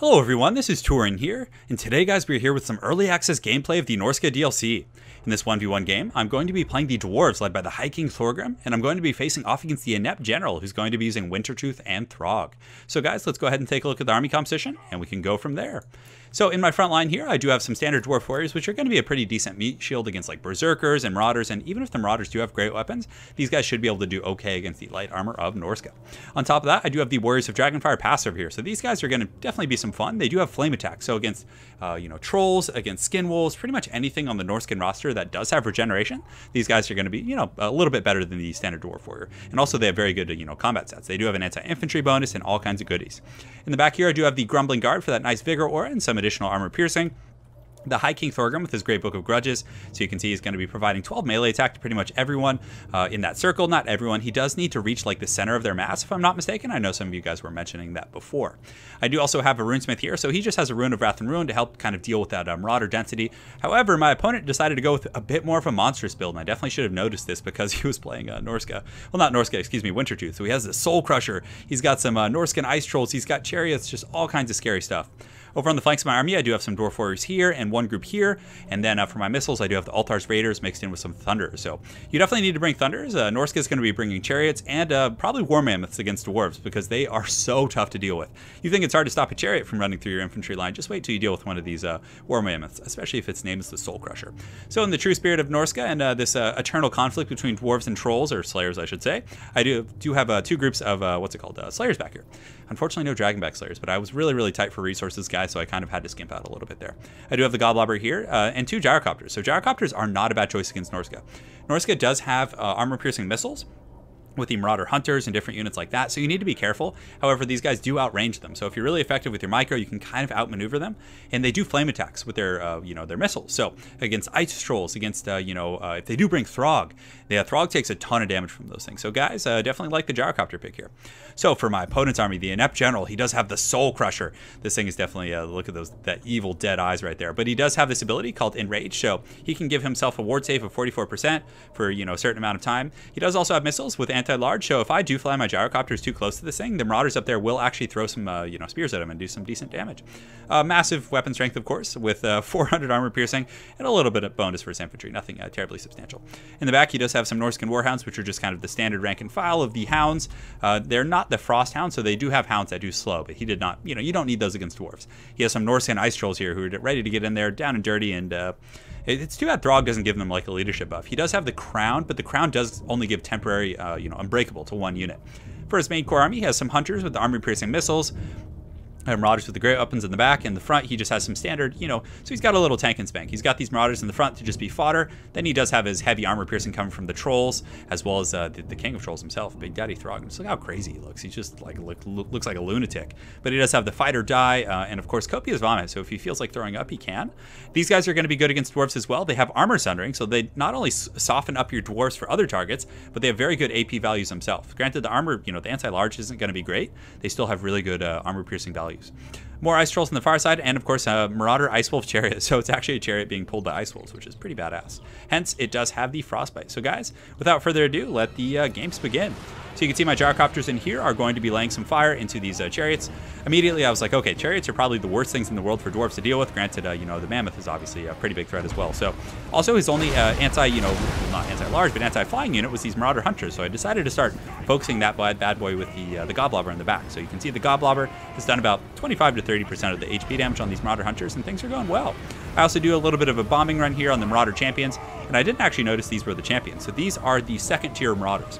Hello everyone, this is Turin here, and today guys we're here with some early access gameplay of the Norsca DLC. In this 1v1 game, I'm going to be playing the Dwarves led by the High King Throgg, and I'm going to be facing off against the inept general who's going to be using Wintertooth and Throgg. So guys, let's go ahead and take a look at the army composition, and we can go from there. So in my front line here, I do have some standard dwarf warriors, which are going to be a pretty decent meat shield against like berserkers and marauders, and even if the marauders do have great weapons, these guys should be able to do okay against the light armor of Norsca. On top of that, I do have the warriors of Dragonfire passive here, so these guys are going to definitely be some fun. They do have flame attack, so against trolls, against skin wolves, pretty much anything on the Norscan roster that does have regeneration, these guys are going to be a little bit better than the standard dwarf warrior. And also they have very good combat stats. They do have an anti-infantry bonus and all kinds of goodies. In the back here, I do have the Grumbling Guard for that nice vigor aura and some additional armor piercing. The High King Throgg with his great Book of Grudges, so you can see he's going to be providing 12 melee attack to pretty much everyone in that circle. Not everyone. He does need to reach like the center of their mass, if I'm not mistaken. I know some of you guys were mentioning that before. I do also have a Runesmith here, so he just has a Rune of Wrath and Ruin to help kind of deal with that Marauder density. However, my opponent decided to go with a bit more of a monstrous build, and I definitely should have noticed this because he was playing Norsca. Well, not Norsca, excuse me, Wintertooth. So he has the Soul Crusher. He's got some Norscan Ice Trolls. He's got Chariots, just all kinds of scary stuff. Over on the flanks of my army, I do have some Dwarf Warriors here and one group here. And then for my missiles, I do have the Altar's Raiders mixed in with some Thunders. So you definitely need to bring Thunders. Norsca is going to be bringing Chariots and probably War Mammoths against Dwarves because they are so tough to deal with. You think it's hard to stop a Chariot from running through your infantry line, just wait till you deal with one of these War Mammoths, especially if its name is the Soul Crusher. So in the true spirit of Norsca and this eternal conflict between Dwarves and Trolls, or Slayers I should say, I do have two groups of, Slayers back here. Unfortunately, no Dragonback Slayers, but I was really tight for resources, guys, so I kind of had to skimp out a little bit there. I do have the Godlobber here, and two Gyrocopters. So Gyrocopters are not a bad choice against Norsca. Norsca does have armor-piercing missiles with the Marauder Hunters and different units like that, so you need to be careful. However, these guys do outrange them, so if you're really effective with your micro, you can kind of outmaneuver them, and they do flame attacks with their their missiles. So against Ice Trolls, against if they do bring Throgg, Throgg takes a ton of damage from those things. So guys, definitely like the Gyrocopter pick here. So for my opponent's army, the inept general, he does have the Soul Crusher. This thing is definitely look at that evil dead eyes right there. But he does have this ability called Enrage, so he can give himself a ward save of 44% for a certain amount of time. He does also have missiles with anti-large, so if I do fly my Gyrocopters too close to this thing, the Marauders up there will actually throw some spears at him and do some decent damage. Massive weapon strength, of course, with 400 armor piercing and a little bit of bonus for his infantry. Nothing terribly substantial. In the back, he does have some Norscan Warhounds, which are just kind of the standard rank and file of the hounds. They're not the Frost Hounds, so they do have hounds that do slow, but he did not, you don't need those against dwarves. He has some Norscan Ice Trolls here who are ready to get in there, down and dirty, and it's too bad Throgg doesn't give them like a leadership buff. He does have the Crown, but the Crown does only give temporary, unbreakable to one unit. For his main core army, he has some Hunters with the armor-piercing missiles, Marauders with the great weapons in the back. In the front, he just has some standard, so he's got a little tank and spank. He's got these Marauders in the front to just be fodder. Then he does have his heavy armor piercing coming from the Trolls, as well as the King of Trolls himself, Big Daddy Throgg. Just look how crazy he looks. He's just like looks like a lunatic. But he does have the Fight or Die, and of course Copious Vomit. So if he feels like throwing up, he can. These guys are going to be good against Dwarves as well. They have Armor Sundering, so they not only soften up your Dwarves for other targets, but they have very good AP values themselves. Granted, the armor, the anti-large isn't going to be great. They still have really good armor piercing values. More Ice Trolls on the far side, and of course Marauder Ice Wolf Chariot. So it's actually a chariot being pulled by Ice Wolves, which is pretty badass. Hence, it does have the Frostbite. So guys, without further ado, let the games begin. So you can see my Gyrocopters in here are going to be laying some fire into these Chariots. Immediately I was like, okay, Chariots are probably the worst things in the world for Dwarves to deal with. Granted, the Mammoth is obviously a pretty big threat as well. So also his only not anti-large, but anti-flying unit was these Marauder Hunters. So I decided to start focusing that bad boy with the Godlobber in the back. So you can see the Godlobber has done about 25 to 30% of the HP damage on these Marauder Hunters, and things are going well. I also do a little bit of a bombing run here on the Marauder Champions, and I didn't actually notice these were the champions. So these are the second tier Marauders.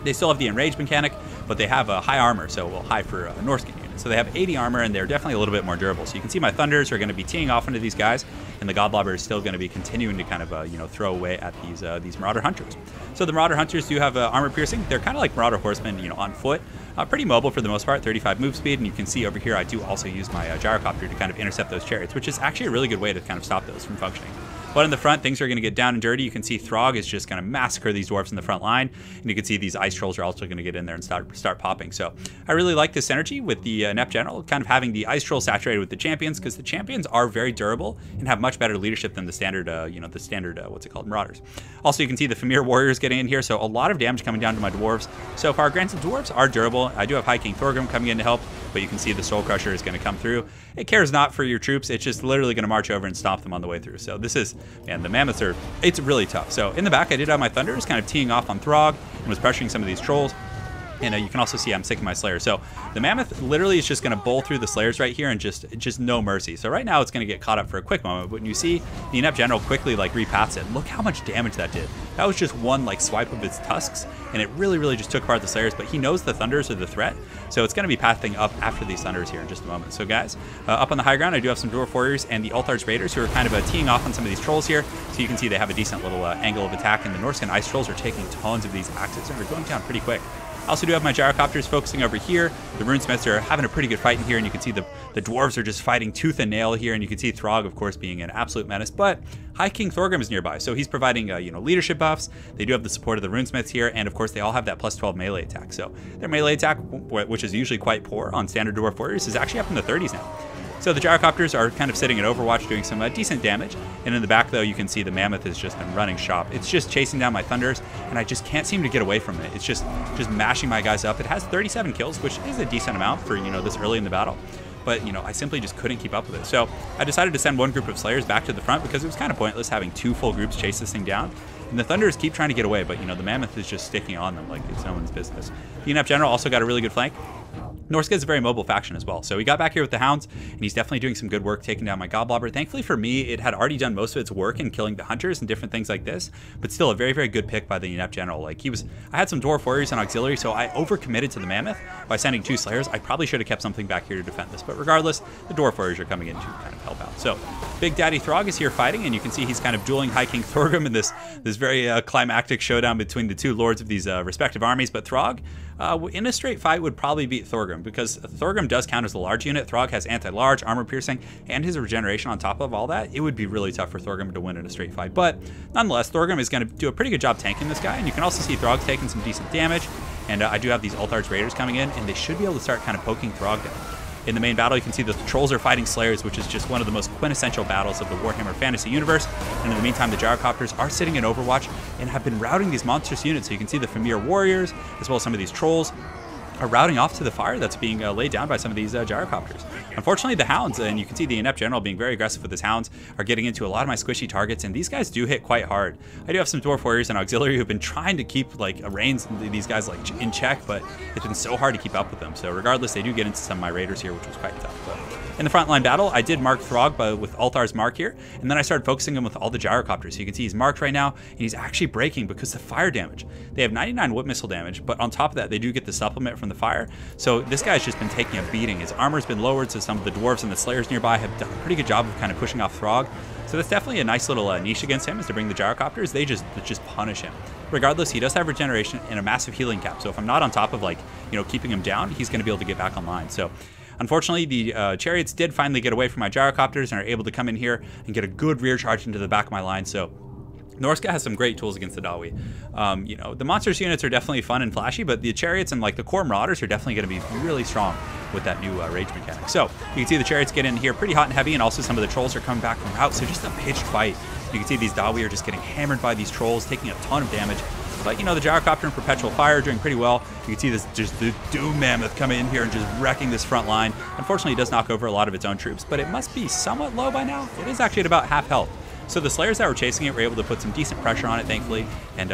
They still have the Enrage mechanic, but they have a high armor, so high for a Norscan unit. So they have 80 armor, and they're definitely a little bit more durable. So you can see my Thunders are going to be teeing off into these guys, and the Godlobber is still going to be continuing to kind of throw away at these Marauder Hunters. So the Marauder Hunters do have armor piercing. They're kind of like Marauder Horsemen, on foot. Pretty mobile for the most part, 35 move speed, and you can see over here I do also use my Gyrocopter to kind of intercept those Chariots, which is actually a really good way to kind of stop those from functioning. But in the front, things are going to get down and dirty. You can see Throgg is just going to massacre these dwarves in the front line. And you can see these ice trolls are also going to get in there and start popping. So I really like this synergy with the inept general, kind of having the ice troll saturated with the champions, because the champions are very durable and have much better leadership than the standard, what's it called, Marauders. Also, you can see the Famir warriors getting in here. So a lot of damage coming down to my dwarves so far. Granted, dwarves are durable. I do have High King Thorgrim coming in to help, but you can see the Soul Crusher is going to come through. It cares not for your troops. It's just literally going to march over and stomp them on the way through. So this is, man, the Mammoths are, it's really tough. So in the back, I did have my Thunders kind of teeing off on Throgg and was pressuring some of these trolls. And you can also see I'm sick of my Slayer. So the Mammoth literally is just going to bowl through the Slayers right here and just no mercy. So right now it's going to get caught up for a quick moment. But when you see the inept general quickly like repaths it, look how much damage that did. That was just one like swipe of its tusks, and it really just took apart the Slayers. But he knows the Thunders are the threat, so it's going to be pathing up after these Thunders here in just a moment. So guys, up on the high ground, I do have some Dwarf Warriors and the Altar's Raiders who are kind of teeing off on some of these trolls here. So you can see they have a decent little angle of attack, and the Norsca and Ice Trolls are taking tons of these axes and they're going down pretty quick. I also do have my gyrocopters focusing over here. The runesmiths are having a pretty good fight in here, and you can see the dwarves are just fighting tooth and nail here, and you can see Throgg, of course, being an absolute menace. But High King Thorgrim is nearby, so he's providing leadership buffs. They do have the support of the runesmiths here, and of course they all have that plus 12 melee attack. So their melee attack, which is usually quite poor on standard Dwarf Warriors, is actually up in the 30s now. So the gyrocopters are kind of sitting at Overwatch doing some decent damage. And in the back, though, you can see the Mammoth has just been running shop. It's just chasing down my Thunders, and I just can't seem to get away from it. It's just mashing my guys up. It has 37 kills, which is a decent amount for, this early in the battle. But, I simply just couldn't keep up with it. So I decided to send one group of Slayers back to the front because it was kind of pointless having two full groups chase this thing down. And the Thunders keep trying to get away, but, the Mammoth is just sticking on them like it's no one's business. The inept general also got a really good flank. Norsca is a very mobile faction as well. So he got back here with the Hounds, and he's definitely doing some good work taking down my Goblobber. Thankfully for me, it had already done most of its work in killing the Hunters and different things like this, but still a very good pick by the inept general. Like I had some Dwarf Warriors and Auxiliary, so I overcommitted to the Mammoth by sending 2 Slayers. I probably should have kept something back here to defend this, but regardless, the Dwarf Warriors are coming in to kind of help out. So Big Daddy Throgg is here fighting, and you can see he's kind of dueling High King Thorgrim in this very climactic showdown between the two lords of these respective armies. But Throgg, in a straight fight, would probably beat Thorgrim, because Thorgrim does count as a large unit. Throgg has anti-large, armor piercing, and his regeneration on top of all that. It would be really tough for Thorgrim to win in a straight fight. But nonetheless, Thorgrim is going to do a pretty good job tanking this guy, and you can also see Throgg's taking some decent damage. And I do have these Altar's Raiders coming in, and they should be able to start kind of poking Throgg down. In the main battle, you can see the trolls are fighting Slayers, which is just one of the most quintessential battles of the Warhammer fantasy universe. And in the meantime, the gyrocopters are sitting in Overwatch and have been routing these monstrous units. So you can see the Famir warriors, as well as some of these trolls, are routing off to the fire that's being laid down by some of these gyrocopters. Unfortunately, the Hounds, and you can see the inept general being very aggressive with his Hounds, are getting into a lot of my squishy targets, and these guys do hit quite hard. I do have some Dwarf Warriors and Auxiliary who've been trying to keep reins these guys in check, but it's been so hard to keep up with them. So regardless, they do get into some of my Raiders here, which was quite tough. But in the frontline battle, I did mark Throgg with Altar's mark here, and then I started focusing him with all the gyrocopters. So you can see he's marked right now, and he's actually breaking because of fire damage. They have 99 whip missile damage, but on top of that, they do get the supplement from the fire. So this guy's just been taking a beating. His armor's been lowered, so some of the dwarves and the Slayers nearby have done a pretty good job of kind of pushing off Throgg. So that's definitely a nice little niche against him, is to bring the gyrocopters. They just punish him. Regardless, he does have regeneration and a massive healing cap. So if I'm not on top of keeping him down, he's going to be able to get back online. So unfortunately, the chariots did finally get away from my gyrocopters and are able to come in here and get a good rear charge into the back of my line. So Norsca has some great tools against the Dawi. The monsters units are definitely fun and flashy, but the chariots and the core marauders are definitely going to be really strong with that new rage mechanic. So you can see the chariots get in here pretty hot and heavy, and also some of the trolls are coming back from route. So just a pitched fight. You can see these Dawi are just getting hammered by these trolls, taking a ton of damage. But the gyrocopter and perpetual fire are doing pretty well. You can see this the Doom Mammoth coming in here and just wrecking this front line. Unfortunately, it does knock over a lot of its own troops, but it must be somewhat low by now. It is actually at about half health. So the Slayers that were chasing it were able to put some decent pressure on it, thankfully, and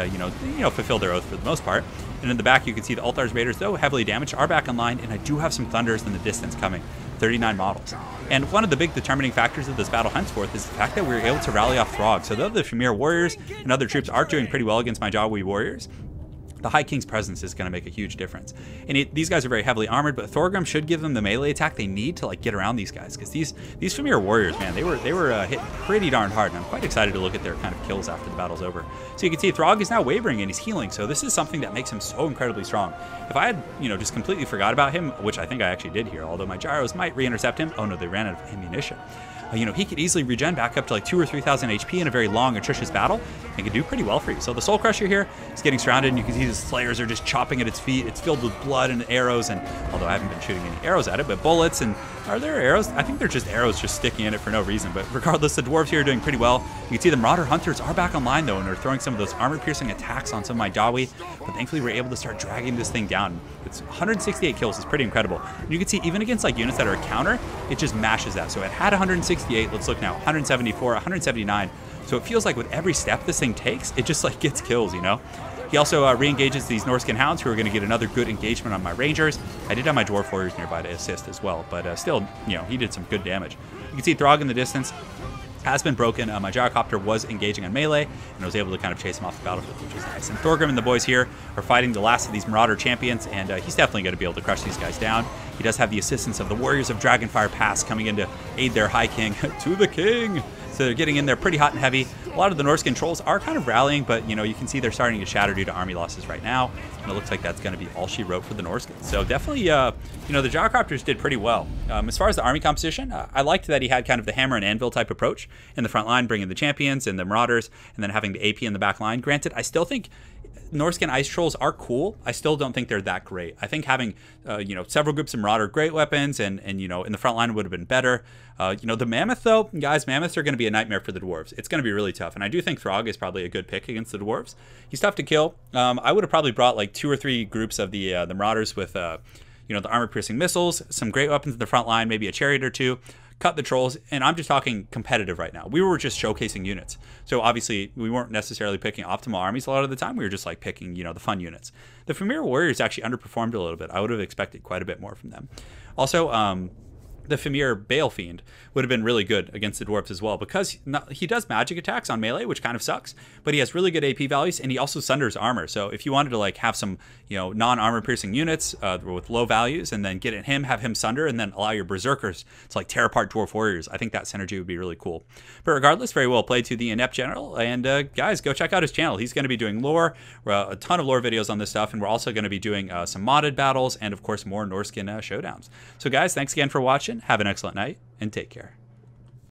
fulfill their oath for the most part. And in the back, you can see the Altar's Raiders, though heavily damaged, are back online, and I do have some Thunders in the distance coming. 39 models. And one of the big determining factors of this battle henceforth is the fact that we were able to rally off Throgg. So though the Famir warriors and other troops are doing pretty well against my Jawi warriors, the High King's presence is going to make a huge difference. And these guys are very heavily armored, but Thorgrim should give them the melee attack they need to get around these guys, because these Famir warriors, man, they were hitting pretty darn hard, and I'm quite excited to look at their kind of kills after the battle's over. So you can see Throgg is now wavering and he's healing, so this is something that makes him so incredibly strong. If I had, just completely forgot about him, which I think I actually did here, although my gyros might re-intercept him. Oh no, they ran out of ammunition. he could easily regen back up to like 2,000 or 3,000 HP in a very long, atrocious battle, and can do pretty well for you. So the Soul Crusher here is getting surrounded, and you can see the Slayers are just chopping at its feet. It's filled with blood and arrows, and although I haven't been shooting any arrows at it, but bullets, and are there arrows? I think they're just arrows just sticking in it for no reason, but regardless, the Dwarves here are doing pretty well. You can see the Marauder Hunters are back online though, and are throwing some of those armor-piercing attacks on some of my Dawi, but thankfully we're able to start dragging this thing down. It's 168 kills, is pretty incredible. And you can see even against like units that are a counter, it just mashes that. So it had 168, let's look now, 174, 179. So it feels like with every step this thing takes, it just like gets kills, He also re-engages these Norscan Hounds, who are going to get another good engagement on my Rangers. I did have my Dwarf Warriors nearby to assist as well, but still, he did some good damage. You can see Throgg in the distance has been broken. My Gyrocopter was engaging on melee, and I was able to kind of chase him off the battlefield, which is nice. And Thorgrim and the boys here are fighting the last of these Marauder champions, and he's definitely going to be able to crush these guys down. He does have the assistance of the Warriors of Dragonfire Pass coming in to aid their High King. To the King! So they're getting in there pretty hot and heavy. A lot of the Norscan trolls are kind of rallying, but you can see they're starting to shatter due to army losses right now. And it looks like that's going to be all she wrote for the Norscans. So definitely, the Gyrocopters did pretty well. As far as the army composition, I liked that he had kind of the hammer and anvil type approach in the front line, bringing the champions and the Marauders, and then having the AP in the back line. Granted, I still think Norscan Ice Trolls are cool. I still don't think they're that great. I think having, several groups of Marauder great weapons and in the front line would have been better. The Mammoth, though, guys, Mammoths are going to be a nightmare for the Dwarves. It's going to be really tough, and I do think Throgg is probably a good pick against the Dwarves. He's tough to kill. I would have probably brought like 2 or 3 groups of the Marauders with, the armor-piercing missiles, some great weapons in the front line, maybe a chariot or 2. Cut the trolls, and I'm just talking competitive right now. We were just showcasing units. So obviously, we weren't necessarily picking optimal armies a lot of the time. We were just like picking, the fun units. The Familiar Warriors actually underperformed a little bit. I would have expected quite a bit more from them. Also, the Familiar Bale Fiend would have been really good against the Dwarves as well, because he does magic attacks on melee, which kind of sucks, but he has really good AP values, and he also sunders armor. So if you wanted to like have some non-armor piercing units with low values, and then get at him, have him sunder, and then allow your Berserkers to like tear apart Dwarf Warriors, I think that synergy would be really cool. But regardless, very well played to the Inept General, and guys, go check out his channel. He's going to be doing lore, a ton of lore videos on this stuff, and we're also going to be doing some modded battles, and of course more Norscan showdowns. So guys, thanks again for watching. Have an excellent night, and take care.